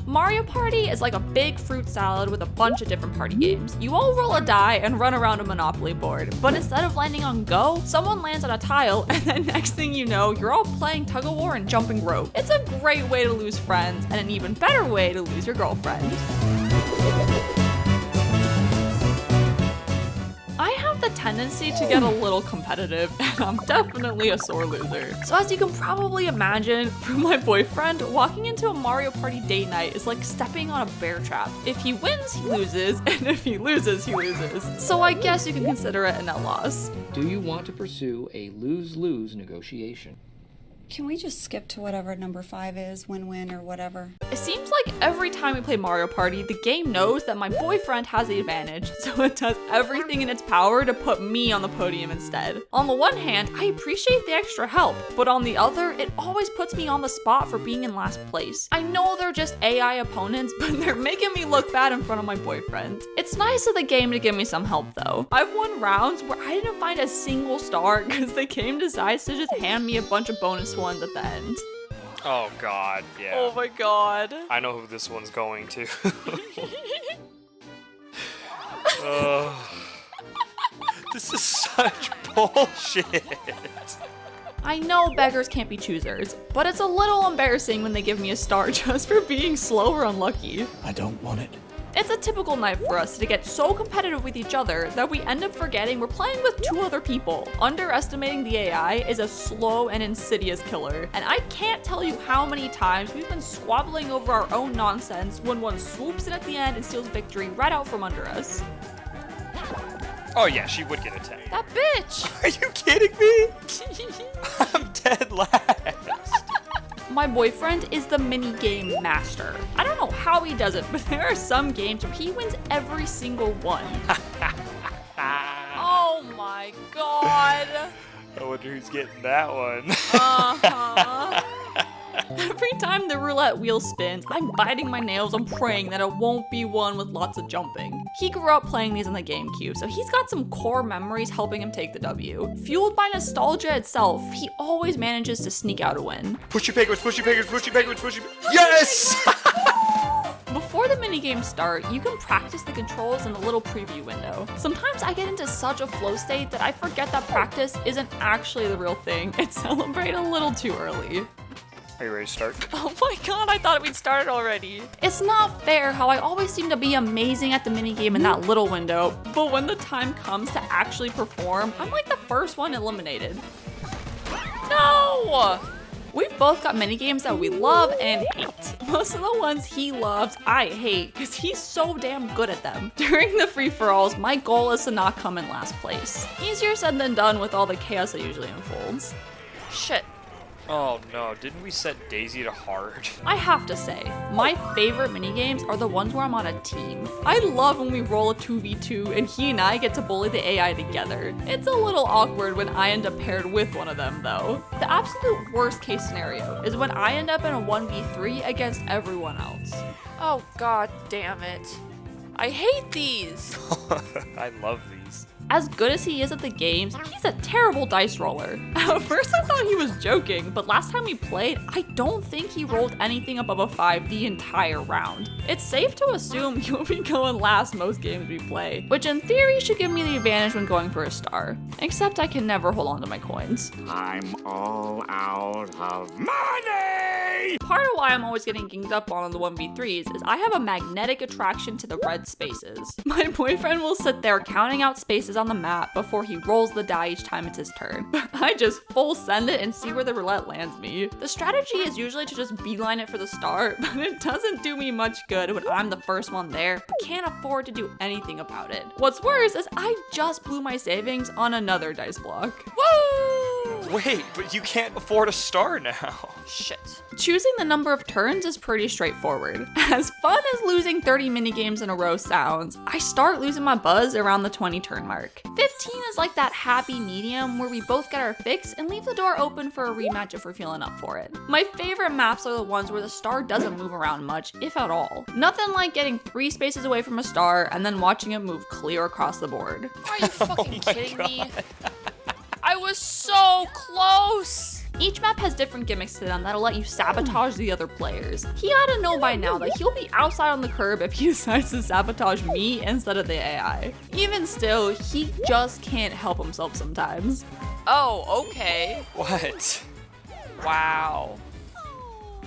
Mario Party is like a big fruit salad with a bunch of different party games. You all roll a die and run around a Monopoly board, but instead of landing on go, someone lands on a tile, and then next thing you know, you're all playing tug of war and jumping rope. It's a great way to lose friends, and an even better way to lose your girlfriend. I have the tendency to get a little competitive, and I'm definitely a sore loser. So as you can probably imagine, for my boyfriend, walking into a Mario Party date night is like stepping on a bear trap. If he wins, he loses, and if he loses, he loses. So I guess you can consider it a net loss. Do you want to pursue a lose-lose negotiation? Can we just skip to whatever number 5 is, win-win or whatever? It seems like every time we play Mario Party, the game knows that my boyfriend has the advantage, so it does everything in its power to put me on the podium instead. On the one hand, I appreciate the extra help, but on the other, it always puts me on the spot for being in last place. I know they're just AI opponents, but they're making me look bad in front of my boyfriend. It's nice of the game to give me some help though. I've won rounds where I didn't find a single star because the game decides to just hand me a bunch of bonus ones at the end. Oh god, yeah. Oh my god. I know who this one's going to. This is such bullshit. I know beggars can't be choosers, but it's a little embarrassing when they give me a star just for being slow or unlucky. I don't want it. It's a typical night for us to get so competitive with each other that we end up forgetting we're playing with 2 other people. Underestimating the AI is a slow and insidious killer, and I can't tell you how many times we've been squabbling over our own nonsense when one swoops in at the end and steals victory right out from under us. Oh yeah, she would get a 10. That bitch! Are you kidding me? I'm dead last. My boyfriend is the minigame master. I don't know how he does it, but there are some games where he wins every single one. Oh my god. I wonder who's getting that one. Every time the roulette wheel spins, I'm biting my nails and praying that it won't be one with lots of jumping. He grew up playing these on the GameCube, so he's got some core memories helping him take the W. Fueled by nostalgia itself, he always manages to sneak out a win. Push your penguins, push your penguins, push your penguins, push your Yes! Before the minigames start, you can practice the controls in the little preview window. Sometimes I get into such a flow state that I forget that practice isn't actually the real thing and celebrate a little too early. Are you ready to start? Oh my god, I thought we'd started already. It's not fair how I always seem to be amazing at the minigame in that little window, but when the time comes to actually perform, I'm like the first one eliminated. No! We've both got minigames that we love and hate. Most of the ones he loves, I hate, because he's so damn good at them. During the free-for-alls, my goal is to not come in last place. Easier said than done with all the chaos that usually unfolds. Shit. Oh no, didn't we set Daisy to hard? I have to say, my favorite minigames are the ones where I'm on a team. I love when we roll a 2v2 and he and I get to bully the AI together. It's a little awkward when I end up paired with one of them though. The absolute worst case scenario is when I end up in a 1v3 against everyone else. Oh god damn it. I hate these! I love these. As good as he is at the games, he's a terrible dice roller. At first I thought he was joking, but last time we played, I don't think he rolled anything above a 5 the entire round. It's safe to assume he will be going last most games we play, which in theory should give me the advantage when going for a star. Except I can never hold on to my coins. I'm all out of money! Part of why I'm always getting ginged up on the 1v3s is I have a magnetic attraction to the red spaces. My boyfriend will sit there counting out spaces on the map before he rolls the die each time it's his turn. I just full send it and see where the roulette lands me. The strategy is usually to just beeline it for the start, but it doesn't do me much good when I'm the first one there, but can't afford to do anything about it. What's worse is I just blew my savings on another dice block. Woo! Wait, but you can't afford a star now. Shit. Choosing the number of turns is pretty straightforward. As fun as losing 30 minigames in a row sounds, I start losing my buzz around the 20 turn mark. 15 is like that happy medium where we both get our fix and leave the door open for a rematch if we're feeling up for it. My favorite maps are the ones where the star doesn't move around much, if at all. Nothing like getting 3 spaces away from a star and then watching it move clear across the board. Are you fucking kidding me? I was so close! Each map has different gimmicks to them that'll let you sabotage the other players. He ought to know by now that he'll be outside on the curb if he decides to sabotage me instead of the AI. Even still, he just can't help himself sometimes. Oh, okay. What? Wow.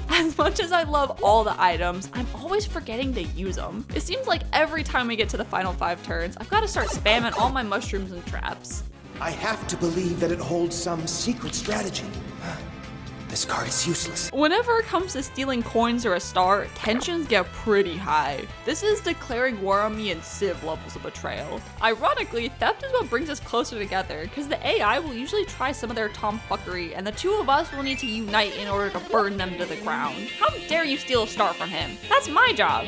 As much as I love all the items, I'm always forgetting to use them. It seems like every time we get to the final 5 turns, I've got to start spamming all my mushrooms and traps. I have to believe that it holds some secret strategy. This card is useless. Whenever it comes to stealing coins or a star, tensions get pretty high. This is declaring war on me in Civ levels of betrayal. Ironically, theft is what brings us closer together, because the AI will usually try some of their tomfuckery, and the two of us will need to unite in order to burn them to the ground. How dare you steal a star from him? That's my job!